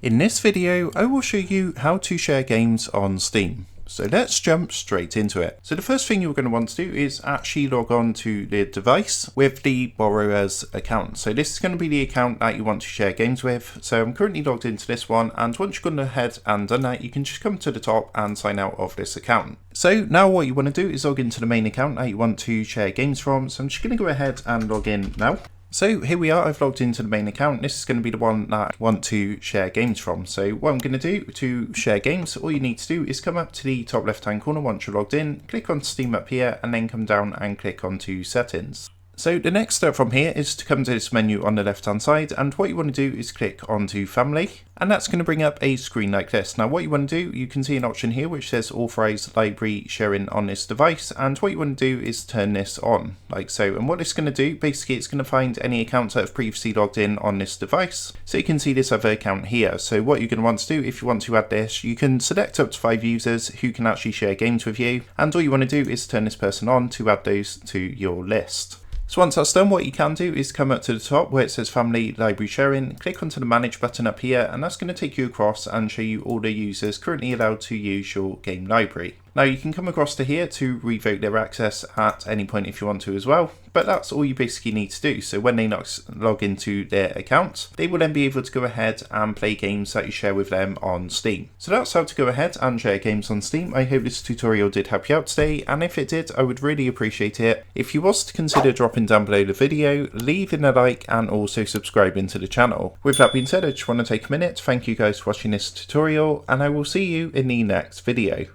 In this video, I will show you how to share games on Steam. So let's jump straight into it. So the first thing you're going to want to do is actually log on to the device with the borrower's account. So this is going to be the account that you want to share games with. So I'm currently logged into this one, and once you've gone ahead and done that, you can just come to the top and sign out of this account. So now what you want to do is log into the main account that you want to share games from. So I'm just going to go ahead and log in now. So here we are, I've logged into the main account. This is going to be the one that I want to share games from. So what I'm going to do to share games, all you need to do is come up to the top left hand corner once you're logged in, click on Steam up here, and then come down and click onto settings. So the next step from here is to come to this menu on the left hand side, and what you want to do is click onto family, and that's going to bring up a screen like this. Now what you want to do, you can see an option here which says authorize library sharing on this device, and what you want to do is turn this on like so. And what it's going to do, basically it's going to find any accounts that have previously logged in on this device. So you can see this other account here. So what you're going to want to do, if you want to add this, you can select up to 5 users who can actually share games with you, and all you want to do is turn this person on to add those to your list. So once that's done, what you can do is come up to the top where it says Family Library Sharing, click onto the Manage button up here, and that's going to take you across and show you all the users currently allowed to use your game library. Now you can come across to here to revoke their access at any point if you want to as well, but that's all you basically need to do. So when they log into their account, they will then be able to go ahead and play games that you share with them on Steam. So that's how to go ahead and share games on Steam. I hope this tutorial did help you out today, and if it did, I would really appreciate it if you was to consider dropping down below the video, leaving a like, and also subscribing to the channel. With that being said, I just want to take a minute to thank you guys for watching this tutorial, and I will see you in the next video.